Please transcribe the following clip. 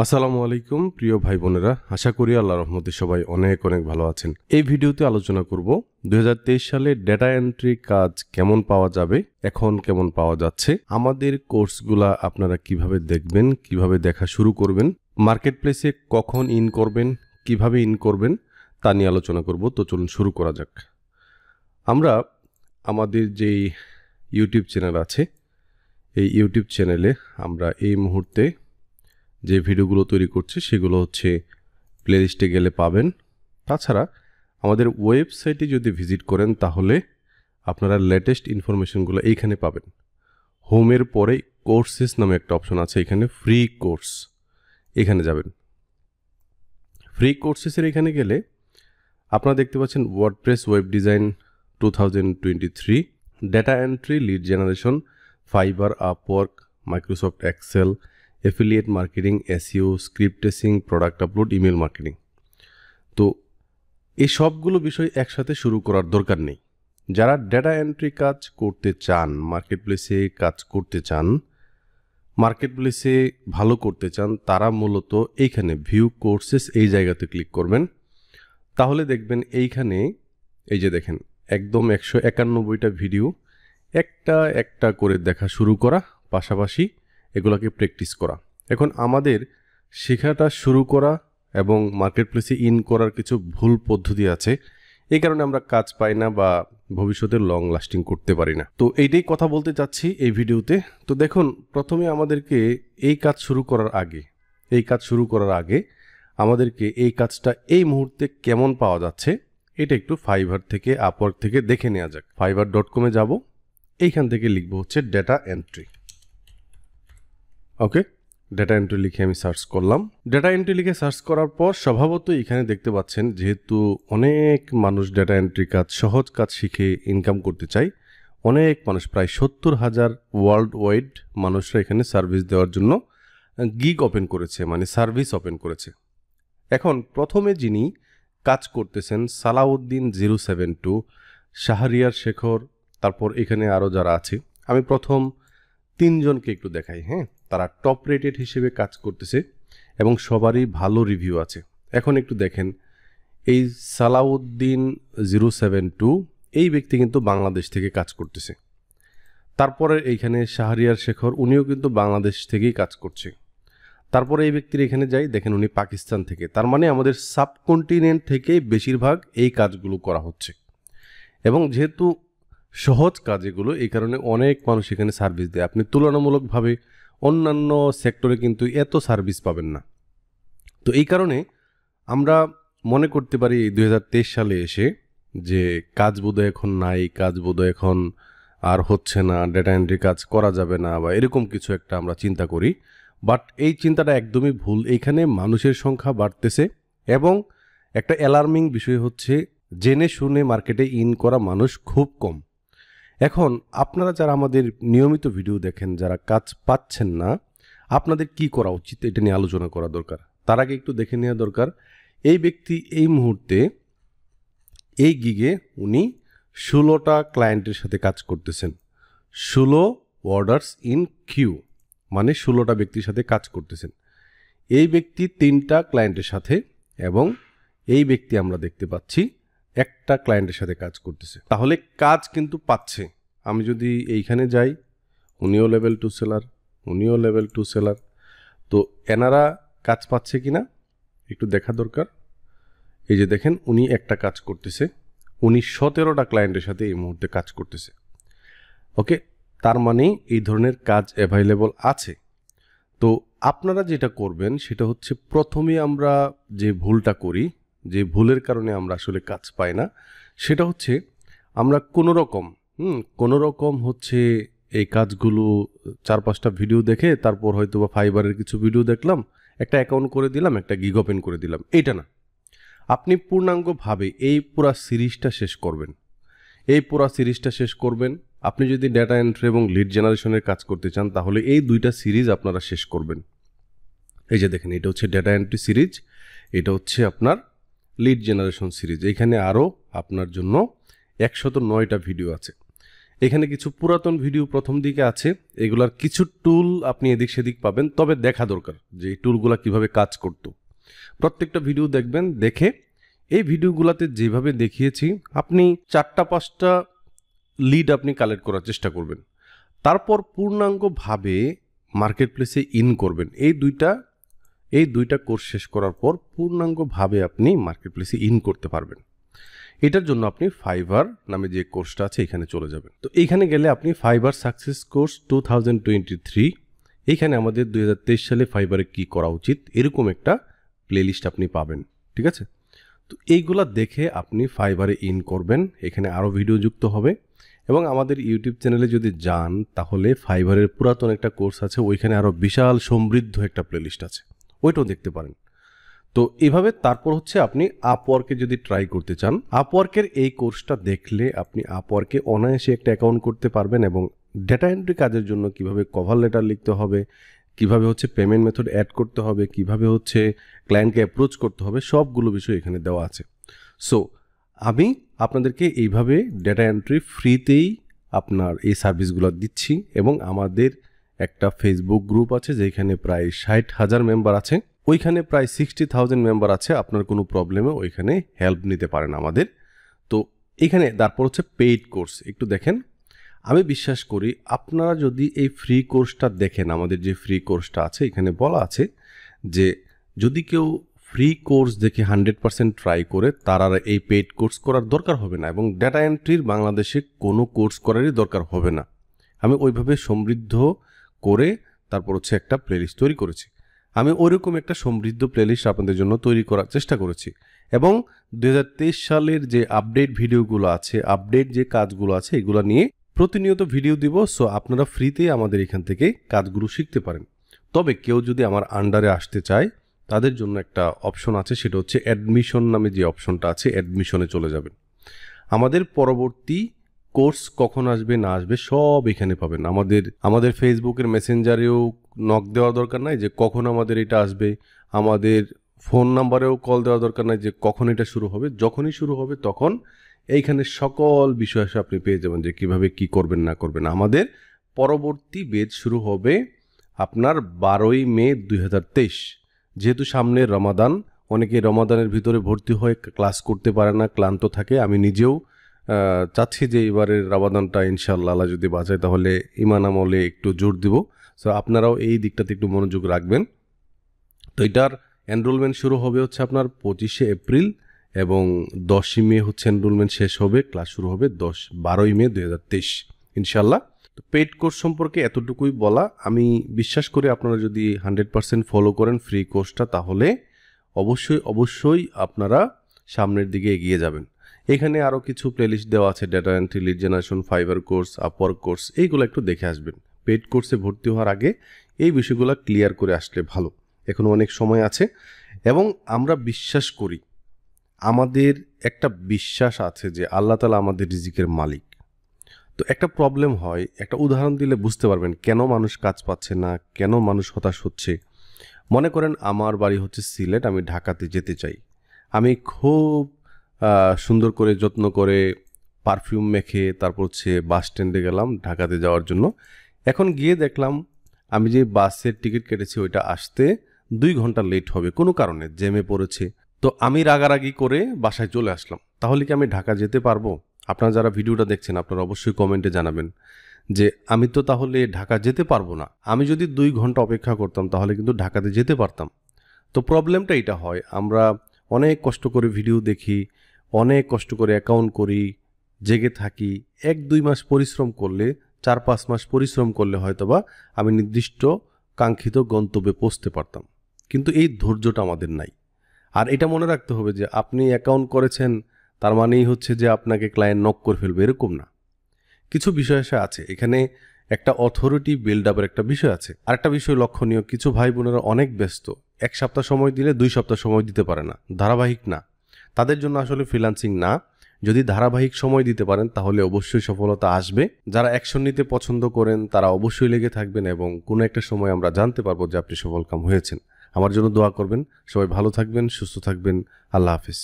আসসালামু আলাইকুম প্রিয় ভাই বোনেরা, আশা করি আল্লাহর রহমতে সবাই অনেক ভালো আছেন। এই ভিডিওতে আলোচনা করব 2023 সালে ডেটা এন্ট্রি কাজ কেমন পাওয়া যাবে, এখন কেমন পাওয়া যাচ্ছে, আমাদের কোর্সগুলা আপনারা কিভাবে দেখবেন, কিভাবে দেখা শুরু করবেন, মার্কেটপ্লেসে কখন ইন করবেন, কিভাবে ইন করবেন তা নিয়ে আলোচনা করব। তো চলুন শুরু করা যাক। আমরা আমাদের যেই ইউটিউব চ্যানেল আছে, এই ইউটিউব চ্যানেলে আমরা এই মুহূর্তে যে ভিডিওগুলো তৈরি করছি সেগুলো হচ্ছে প্লেলিস্টে গেলে পাবেন। তাছাড়া আমাদের ওয়েবসাইটে যদি ভিজিট করেন তাহলে আপনারা লেটেস্ট ইনফরমেশনগুলো এইখানে পাবেন। হোমের পরে কোর্সেস নামে একটা অপশন আছে, এখানে ফ্রি কোর্স, এখানে যাবেন। ফ্রি কোর্সেসের এখানে গেলে আপনারা দেখতে পাচ্ছেন WordPress web design 2023, data entry, lead generation, Fiverr, Upwork, Microsoft Excel, affiliate marketing, SEO, script testing, product upload, email marketing. তো এই সবগুলো বিষয় একসাথে শুরু করার দরকার নেই। যারা ডেটা এন্ট্রি কাজ করতে চান, মার্কেটপ্লেসে কাজ করতে চান, মার্কেটপ্লেসে ভালো করতে চান, তারা মূলত এইখানে ভিউ কোর্সেস এই জায়গাতে ক্লিক করবেন। তাহলে দেখবেন এইখানে এই যে দেখেন একদম 191টা ভিডিও একটা একটা করে দেখা শুরু করা, পাশাপাশি এগুলোকে প্র্যাকটিস করা। এখন আমাদের শেখাটা শুরু করা এবং মার্কেটপ্লেসে ইন করার কিছু ভুল পদ্ধতি আছে, এই কারণে আমরা কাজ পাই না বা ভবিষ্যতে লং লাস্টিং করতে পারি না। তো এইটাই কথা বলতে চাচ্ছি এই ভিডিওতে। তো দেখুন, প্রথমে আমাদেরকে এই কাজ শুরু করার আগে আমাদেরকে এই কাজটা এই মুহূর্তে কেমন পাওয়া যাচ্ছে এটা একটু ফাইবার থেকে, আপওয়ার্ক থেকে দেখে নেওয়া যাক। fiverr.com-এ যাব, এইখান থেকে লিখব হচ্ছে ডেটা এন্ট্রি। ওকে, ডেটা এন্ট্রি লিখে আমি সার্চ করলাম। ডেটা এন্ট্রি লিখে সার্চ করার পর স্বভাবতই এখানে দেখতে পাচ্ছেন, যেহেতু অনেক মানুষ ডেটা এন্ট্রি কাজ, সহজ কাজ শিখে ইনকাম করতে চায়, অনেক মানুষ, প্রায় 70,000 ওয়ার্ল্ড ওয়াইড মানুষরা এখানে সার্ভিস দেওয়ার জন্য গিগ ওপেন করেছে, মানে সার্ভিস ওপেন করেছে। এখন প্রথমে যিনি কাজ করতেছেন সালাউদ্দিন 072, শাহরিয়ার শেখর, তারপর এখানে আরও যারা আছে, আমি প্রথম 3 জনকে একটু দেখাই। হ্যাঁ, তারা টপ রেটেড হিসেবে কাজ করতেছে এবং সবারই ভালো রিভিউ আছে। এখন একটু দেখেন, এই সালাউদ্দিন 072 এই ব্যক্তি কিন্তু বাংলাদেশ থেকে কাজ করতেছে। তারপরে এইখানে শাহরিয়ার শেখর, উনিও কিন্তু বাংলাদেশ থেকেই কাজ করছে। তারপরে এই ব্যক্তির এখানে যাই, দেখেন উনি পাকিস্তান থেকে। তার মানে আমাদের সাবকন্টিনেন্ট থেকেই বেশিরভাগ এই কাজগুলো করা হচ্ছে এবং যেহেতু সহজ কাজ এগুলো, এই কারণে অনেক মানুষ এখানে সার্ভিস দেয়। আপনি তুলনামূলকভাবে অন্যান্য সেক্টরে কিন্তু এত সার্ভিস পাবেন না। তো এই কারণে আমরা মনে করতে পারি 2023 সালে এসে যে কাজ বোধহয় এখন নাই, কাজ বোধহয় এখন আর হচ্ছে না, ডেটা এন্ট্রি কাজ করা যাবে না, বা এরকম কিছু একটা আমরা চিন্তা করি। বাট এই চিন্তাটা একদমই ভুল। এইখানে মানুষের সংখ্যা বাড়তেছে এবং একটা অ্যালার্মিং বিষয় হচ্ছে জেনে শুনে মার্কেটে ইন করা মানুষ খুব কম। এখন আপনারা যারা আমাদের নিয়মিত ভিডিও দেখেন, যারা কাজ পাচ্ছেন না, আপনাদের কি করা উচিত এটা নিয়ে আলোচনা করা দরকার। তার আগে একটু দেখে নেওয়া দরকার, এই ব্যক্তি এই মুহূর্তে এই গিগে উনি 16টা ক্লায়েন্টের সাথে কাজ করতেছেন। 16 অর্ডার্স ইন কিউ, মানে 16টা ব্যক্তির সাথে কাজ করতেছেন। এই ব্যক্তি 3টা ক্লায়েন্টের সাথে এবং এই ব্যক্তি আমরা দেখতে পাচ্ছি একটা ক্লায়েন্টের সাথে কাজ করতেছে। তাহলে কাজ কিন্তু পাচ্ছে। আমি যদি এইখানে যাই, উনিও লেভেল 2 সেলার, উনিও লেভেল 2 সেলার। তো এনারা কাজ পাচ্ছে কিনা একটু দেখা দরকার। এই যে দেখেন, উনি একটা কাজ করতেছে, উনি 17টা ক্লায়েন্টের সাথে এই মুহূর্তে কাজ করতেছে। ওকে, তার মানে এই ধরনের কাজ অ্যাভাইলেবল আছে। তো আপনারা যেটা করবেন সেটা হচ্ছে, প্রথমে আমরা যে ভুলটা করি, যে ভুলের কারণে আমরা আসলে কাজ পাই না, সেটা হচ্ছে আমরা কোনো রকম হচ্ছে এই কাজগুলো 4-5টা ভিডিও দেখে, তারপর হয়তো বা ফাইবারের কিছু ভিডিও দেখলাম, একটা অ্যাকাউন্ট করে দিলাম, একটা গিগ ওপেন করে দিলাম, এইটা না। আপনি পূর্ণাঙ্গভাবে এই পুরা সিরিজটা শেষ করবেন। আপনি যদি ডেটা এন্ট্রি এবং লিড জেনারেশনের কাজ করতে চান তাহলে এই 2টা সিরিজ আপনারা শেষ করবেন। এই যে দেখেন, এটা হচ্ছে ডেটা এন্ট্রি সিরিজ, এটা হচ্ছে আপনার লিড জেনারেশন সিরিজ। এখানে আরও আপনার জন্য 109টা ভিডিও আছে। এখানে কিছু পুরাতন ভিডিও প্রথম দিকে আছে, এগুলার কিছু টুল আপনি এদিক সেদিক পাবেন, তবে দেখা দরকার যে এই টুলগুলা কিভাবে কাজ করত। প্রত্যেকটা ভিডিও দেখবেন, দেখে এই ভিডিওগুলোতে যেভাবে দেখিয়েছি আপনি 4-5টা লিড আপনি কালেক্ট করার চেষ্টা করবেন, তারপর পূর্ণাঙ্গভাবে মার্কেট প্লেসে ইন করবেন। এই দুইটা কোর্স শেষ করার পর পূর্ণাঙ্গভাবে আপনি মার্কেট প্লেসে ইন করতে পারবেন। এটার জন্য আপনি ফাইবার নামে যে কোর্সটা আছে এখানে চলে যাবেন। তো এইখানে গেলে আপনি ফাইবার সাকসেস কোর্স 2023, এইখানে আমাদের 2023 সালে ফাইবারে কি করা উচিত এরকম একটা প্লেলিস্ট আপনি পাবেন, ঠিক আছে। তো এইগুলা দেখে আপনি ফাইবারে ইন করবেন, এখানে আরও ভিডিও যুক্ত হবে। এবং আমাদের ইউটিউব চ্যানেলে যদি যান তাহলে ফাইবারের পুরাতন একটা কোর্স আছে, ওইখানে আরও বিশাল সমৃদ্ধ একটা প্লেলিস্ট আছে, ওইটাও দেখতে পারেন। তো এইভাবে তারপর হচ্ছে আপনি আপওয়ার্কে যদি ট্রাই করতে চান, আপওয়ার্কের এই কোর্সটা দেখলে আপনি আপওয়ার্কে অনায়াসে একটা অ্যাকাউন্ট করতে পারবেন এবং ডেটা এন্ট্রি কাজের জন্য কিভাবে কভার লেটার লিখতে হবে, কিভাবে হচ্ছে পেমেন্ট মেথড অ্যাড করতে হবে, কিভাবে হচ্ছে ক্লায়েন্টকে অ্যাপ্রোচ করতে হবে, সবগুলো বিষয় এখানে দেওয়া আছে। সো আমি আপনাদেরকে এইভাবে ডেটা এন্ট্রি ফ্রিতেই আপনার এই সার্ভিসগুলো দিচ্ছি এবং আমাদের একটা ফেসবুক গ্রুপ আছে যেখানে প্রায় 60,000 মেম্বার আছে, ওইখানে প্রায় 60,000 মেম্বার আছে। আপনার কোনো প্রবলেমে ওইখানে হেল্প নিতে পারেন আমাদের। তো এখানে তারপর হচ্ছে পেইড কোর্স, একটু দেখেন। আমি বিশ্বাস করি আপনারা যদি এই ফ্রি কোর্সটা দেখেন, আমাদের যে ফ্রি কোর্সটা আছে এখানে বলা আছে যে যদি কেউ ফ্রি কোর্স দেখে 100% ট্রাই করে তার আর এই পেইড কোর্স করার দরকার হবে না এবং ডেটা এন্ট্রির বাংলাদেশে কোনো কোর্স করারই দরকার হবে না। আমি ওইভাবে সমৃদ্ধ করে তারপর হচ্ছে একটা প্লেলিস্ট তৈরি করেছি। আমি ওইরকম একটা সমৃদ্ধ প্লেলিস্ট আপনাদের জন্য তৈরি করার চেষ্টা করেছি এবং 2023 সালের যে আপডেট ভিডিওগুলো আছে, আপডেট যে কাজগুলো আছে এগুলো নিয়ে প্রতিনিয়ত ভিডিও দিব। সো আপনারা ফ্রিতেই আমাদের এখান থেকে কাজগুলো শিখতে পারেন। তবে কেউ যদি আমার আন্ডারে আসতে চায় তাদের জন্য একটা অপশন আছে, সেটা হচ্ছে অ্যাডমিশন নামে যে অপশনটা আছে, অ্যাডমিশনে চলে যাবেন। আমাদের পরবর্তী কোর্স কখন আসবে না আসবে সব এখানে পাবেন। আমাদের ফেসবুকের মেসেঞ্জারেও নক দেওয়ার দরকার নাই যে কখন আমাদের এটা আসবে, আমাদের ফোন নাম্বারেও কল দেওয়ার দরকার নাই যে কখন এটা শুরু হবে। যখনই শুরু হবে তখন এইখানে সকল বিষয় আপনি পেয়ে যাবেন যে কিভাবে কি করবেন না করবেন। আমাদের পরবর্তী বেচ শুরু হবে আপনার 12ই মে 2023। যেহেতু সামনে রমাদান, অনেকে রমাদানের ভিতরে ভর্তি হয়ে ক্লাস করতে পারে না, ক্লান্ত থাকে। আমি নিজেও চাচ্ছি যে এবারের রমাদানটা ইনশাআল্লাহ আল্লাহ যদি বাঁচায় তাহলে ইমান আমলে একটু জোর দিব। সো আপনারাও এই দিকটাতে একটু মনোযোগ রাখবেন। তো এটার এনরোলমেন্ট শুরু হবে হচ্ছে আপনার 25শে এপ্রিল এবং 10ই মে হচ্ছে এনরোলমেন্ট শেষ হবে, ক্লাস শুরু হবে 12ই মে 2023 ইনশাআল্লাহ। তো পেইড কোর্স সম্পর্কে এতটুকুই বলা। আমি বিশ্বাস করি আপনারা যদি 100% ফলো করেন ফ্রি কোর্সটা তাহলে অবশ্যই আপনারা সামনের দিকে এগিয়ে যাবেন। এখানে আরও কিছু প্লেলিস্ট দেওয়া আছে, data entry, lead generation, fibre course, Upwork course, এইগুলো একটু দেখে আসবেন। পেইড কোর্সে ভর্তি হওয়ার আগে এই বিষয়গুলো ক্লিয়ার করে আসলে ভালো, এখনও অনেক সময় আছে। এবং আমরা বিশ্বাস করি, আমাদের একটা বিশ্বাস আছে যে আল্লাহ তাআলা আমাদের রিজিকের মালিক। তো একটা প্রবলেম হয়, একটা উদাহরণ দিলে বুঝতে পারবেন কেন মানুষ কাজ পাচ্ছে না, কেন মানুষ হতাশ হচ্ছে। মনে করেন আমার বাড়ি হচ্ছে সিলেট, আমি ঢাকাতে যেতে চাই। আমি খুব সুন্দর করে যত্ন করে পারফিউম মেখে তারপর হচ্ছে বাস স্ট্যান্ডে গেলাম ঢাকাতে যাওয়ার জন্য। এখন গিয়ে দেখলাম আমি যে বাসের টিকিট কেটেছি ওইটা আসতে 2 ঘন্টা লেট হবে কোনো কারণে, জ্যামে পড়েছে। তো আমি রাগারাগি করে বাসায় চলে আসলাম। তাহলে কি আমি ঢাকা যেতে পারবো? আপনারা যারা ভিডিওটা দেখছেন আপনারা অবশ্যই কমেন্টে জানাবেন যে আমি তো তাহলে ঢাকা যেতে পারবো না। আমি যদি 2 ঘন্টা অপেক্ষা করতাম তাহলে কিন্তু ঢাকাতে যেতে পারতাম। তো প্রবলেমটা এটা হয়, আমরা অনেক কষ্ট করে ভিডিও দেখি, অনেক কষ্ট করে অ্যাকাউন্ট করি, জেগে থাকি। 1-2 মাস পরিশ্রম করলে, 4-5 মাস পরিশ্রম করলে হয়তোবা আমি নির্দিষ্ট কাঙ্ক্ষিত গন্তব্যে পৌঁছতে পারতাম। কিন্তু এই ধৈর্যটা আমাদের নাই। আর এটা মনে রাখতে হবে যে আপনি অ্যাকাউন্ট করেছেন তার মানেই হচ্ছে যে আপনাকে ক্লায়েন্ট নক করে ফেলবে, এরকম না। কিছু বিষয় আছে এখানে, একটা অথরিটি বিল্ড আপের একটা বিষয় আছে। আরেকটা বিষয় লক্ষণীয়, কিছু ভাই বোনেরা অনেক ব্যস্ত, 1 সপ্তাহ সময় দিলে 2 সপ্তাহ সময় দিতে পারে না, ধারাবাহিক না। তাদের জন্য আসলে ফ্রিল্যান্সিং না। যদি ধারাবাহিক সময় দিতে পারেন তাহলে অবশ্যই সফলতা আসবে। যারা অ্যাকশন নিতে পছন্দ করেন তারা অবশ্যই লেগে থাকবেন এবং কোনো একটা সময় আমরা জানতে পারবো যে আপনি সফলকাম হয়েছেন। আমার জন্য দোয়া করবেন। সবাই ভালো থাকবেন, সুস্থ থাকবেন। আল্লাহ হাফিজ।